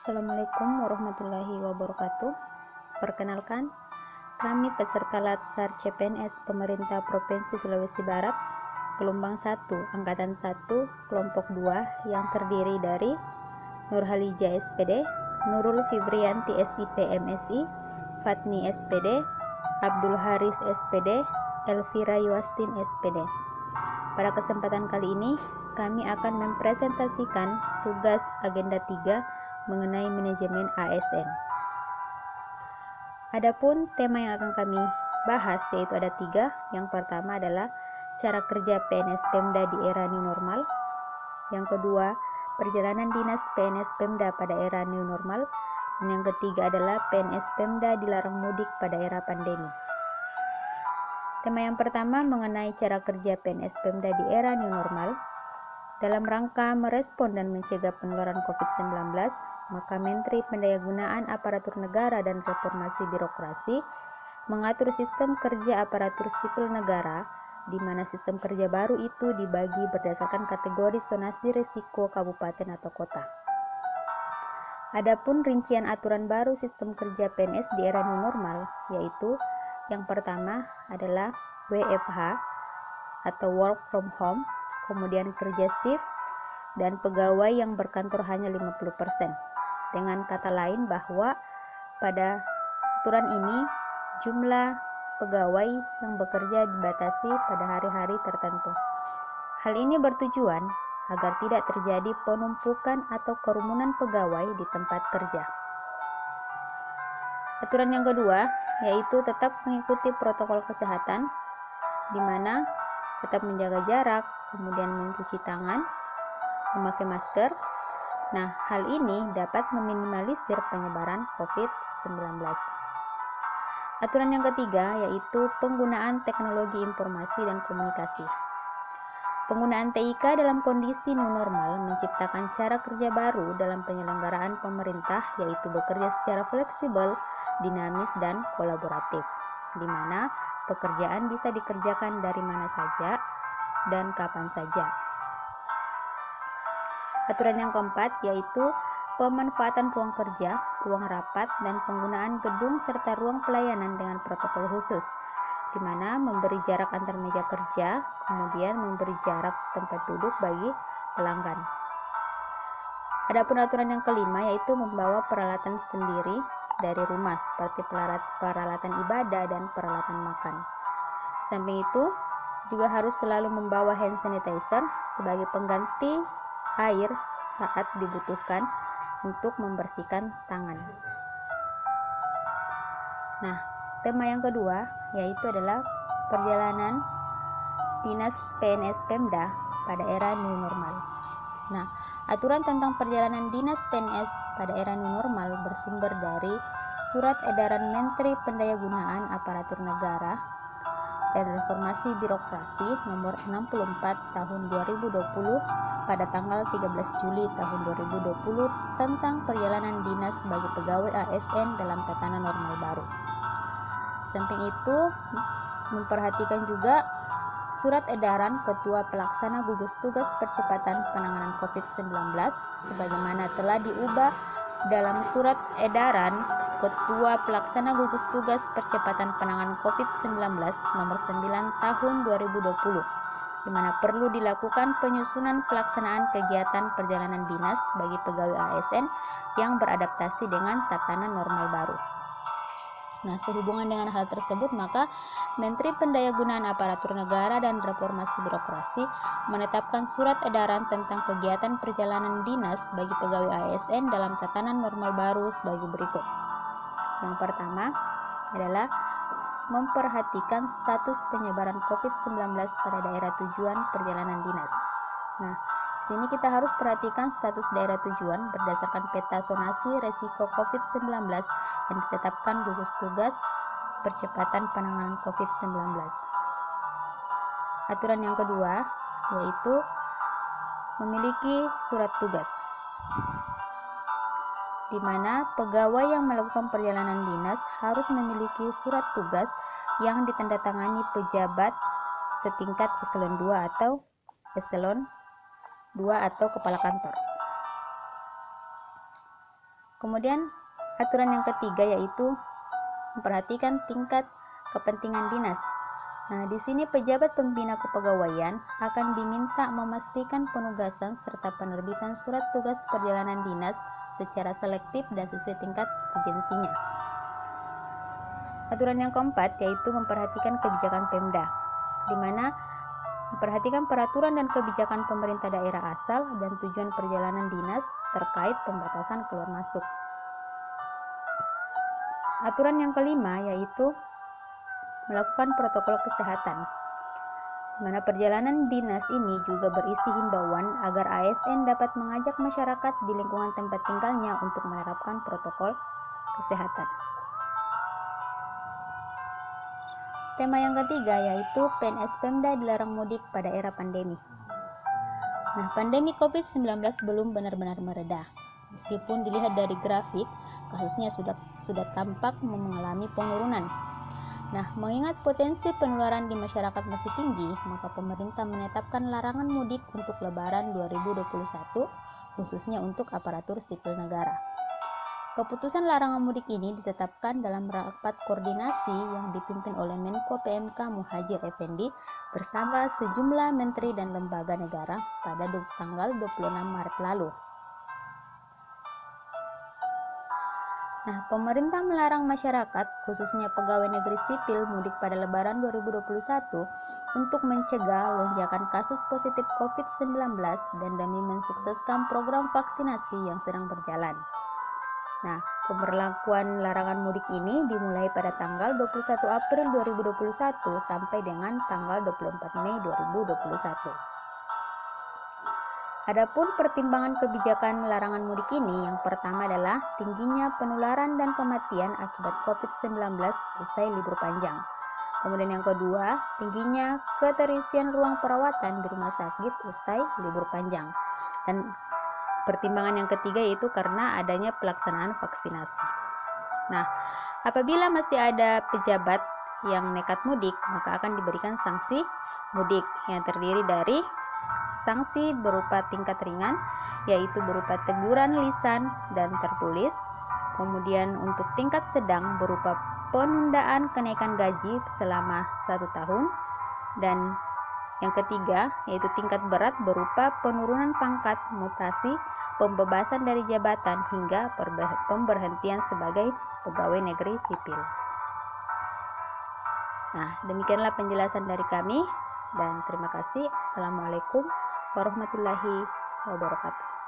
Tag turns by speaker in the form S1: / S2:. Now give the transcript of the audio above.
S1: Assalamualaikum warahmatullahi wabarakatuh. Perkenalkan, kami peserta Latsar CPNS Pemerintah Provinsi Sulawesi Barat, gelombang 1, angkatan 1, kelompok 2 yang terdiri dari Nurhalija SPD, Nurul Fibrianti SIP MSI, Fatni SPD, Abdul Haris SPD, Elvira Yuastin SPD. Pada kesempatan kali ini, kami akan mempresentasikan tugas agenda 3 mengenai manajemen ASN. Adapun tema yang akan kami bahas yaitu ada 3. Yang pertama adalah cara kerja PNS Pemda di era new normal. Yang kedua, perjalanan dinas PNS Pemda pada era new normal. Dan yang ketiga adalah PNS Pemda dilarang mudik pada era pandemi. Tema yang pertama mengenai cara kerja PNS Pemda di era new normal. Dalam rangka merespon dan mencegah penularan COVID-19, maka Menteri Pendayagunaan Aparatur Negara dan Reformasi Birokrasi mengatur sistem kerja aparatur sipil negara, di mana sistem kerja baru itu dibagi berdasarkan kategori zonasi risiko kabupaten atau kota. Adapun rincian aturan baru sistem kerja PNS di era new normal, yaitu yang pertama adalah WFH atau work from home, kemudian kerja shift, dan pegawai yang berkantor hanya 50%. Dengan kata lain bahwa pada aturan ini jumlah pegawai yang bekerja dibatasi pada hari-hari tertentu. Hal ini bertujuan agar tidak terjadi penumpukan atau kerumunan pegawai di tempat kerja. Aturan yang kedua yaitu tetap mengikuti protokol kesehatan, di mana tetap menjaga jarak, kemudian mencuci tangan, memakai masker. Nah, hal ini dapat meminimalisir penyebaran COVID-19. Aturan yang ketiga yaitu penggunaan teknologi informasi dan komunikasi. Penggunaan TIK dalam kondisi new normal menciptakan cara kerja baru dalam penyelenggaraan pemerintah, yaitu bekerja secara fleksibel, dinamis, dan kolaboratif, di mana pekerjaan bisa dikerjakan dari mana saja dan kapan saja. Aturan yang keempat yaitu pemanfaatan ruang kerja, ruang rapat, dan penggunaan gedung serta ruang pelayanan dengan protokol khusus, di mana memberi jarak antar meja kerja, kemudian memberi jarak tempat duduk bagi pelanggan. Adapun aturan yang kelima yaitu membawa peralatan sendiri dari rumah seperti peralatan ibadah dan peralatan makan. Samping itu, juga harus selalu membawa hand sanitizer sebagai pengganti air saat dibutuhkan untuk membersihkan tangan. Nah, tema yang kedua yaitu adalah perjalanan dinas PNS Pemda pada era new normal. Nah, aturan tentang perjalanan dinas PNS pada era new normal bersumber dari Surat Edaran Menteri Pendayagunaan Aparatur Negara dan Reformasi Birokrasi nomor 64 tahun 2020 pada tanggal 13 Juli tahun 2020 tentang perjalanan dinas bagi pegawai ASN dalam tatanan normal baru. Samping itu, memperhatikan juga Surat Edaran Ketua Pelaksana Gugus Tugas Percepatan Penanganan COVID-19 sebagaimana telah diubah dalam Surat Edaran Ketua Pelaksana Gugus Tugas Percepatan Penanganan COVID-19 nomor 9 tahun 2020, di mana perlu dilakukan penyusunan pelaksanaan kegiatan perjalanan dinas bagi pegawai ASN yang beradaptasi dengan tatanan normal baru. Nah, sehubungan dengan hal tersebut, maka Menteri Pendayagunaan Aparatur Negara dan Reformasi Birokrasi menetapkan surat edaran tentang kegiatan perjalanan dinas bagi pegawai ASN dalam tatanan normal baru sebagai berikut. Yang pertama adalah memperhatikan status penyebaran COVID-19 pada daerah tujuan perjalanan dinas. Nah, di sini kita harus perhatikan status daerah tujuan berdasarkan peta zonasi resiko COVID-19 yang ditetapkan gugus tugas percepatan penanganan COVID-19. Aturan yang kedua yaitu memiliki surat tugas, di mana pegawai yang melakukan perjalanan dinas harus memiliki surat tugas yang ditandatangani pejabat setingkat eselon 2 atau eselon 2 atau kepala kantor. Kemudian aturan yang ketiga yaitu memperhatikan tingkat kepentingan dinas. Nah, di sini pejabat pembina kepegawaian akan diminta memastikan penugasan serta penerbitan surat tugas perjalanan dinas secara selektif dan sesuai tingkat urgensinya. Aturan yang keempat yaitu memperhatikan kebijakan Pemda, di mana memperhatikan peraturan dan kebijakan pemerintah daerah asal dan tujuan perjalanan dinas terkait pembatasan keluar masuk. Aturan yang kelima yaitu melakukan protokol kesehatan, di mana perjalanan dinas ini juga berisi himbauan agar ASN dapat mengajak masyarakat di lingkungan tempat tinggalnya untuk menerapkan protokol kesehatan. Tema yang ketiga yaitu PNS Pemda dilarang mudik pada era pandemi. Nah, pandemi COVID-19 belum benar-benar mereda. Meskipun dilihat dari grafik, kasusnya sudah tampak mengalami penurunan. Nah, mengingat potensi penularan di masyarakat masih tinggi, maka pemerintah menetapkan larangan mudik untuk Lebaran 2021, khususnya untuk aparatur sipil negara. Keputusan larangan mudik ini ditetapkan dalam rapat koordinasi yang dipimpin oleh Menko PMK Muhadjir Effendi bersama sejumlah menteri dan lembaga negara pada tanggal 26 Maret lalu. Nah, pemerintah melarang masyarakat, khususnya pegawai negeri sipil mudik pada Lebaran 2021 untuk mencegah lonjakan kasus positif COVID-19 dan demi mensukseskan program vaksinasi yang sedang berjalan. Nah, pemberlakuan larangan mudik ini dimulai pada tanggal 21 April 2021 sampai dengan tanggal 24 Mei 2021. Adapun pertimbangan kebijakan larangan mudik ini, yang pertama adalah tingginya penularan dan kematian akibat COVID-19 usai libur panjang. Kemudian yang kedua, tingginya keterisian ruang perawatan di rumah sakit usai libur panjang. Dan pertimbangan yang ketiga yaitu karena adanya pelaksanaan vaksinasi. Nah, apabila masih ada pejabat yang nekat mudik, maka akan diberikan sanksi mudik yang terdiri dari sanksi berupa tingkat ringan, yaitu berupa teguran lisan dan tertulis. Kemudian untuk tingkat sedang berupa penundaan kenaikan gaji selama 1 tahun. Dan yang ketiga yaitu tingkat berat berupa penurunan pangkat, mutasi, pembebasan dari jabatan hingga pemberhentian sebagai pegawai negeri sipil. Nah, demikianlah penjelasan dari kami dan terima kasih. Assalamualaikum warahmatullahi wabarakatuh.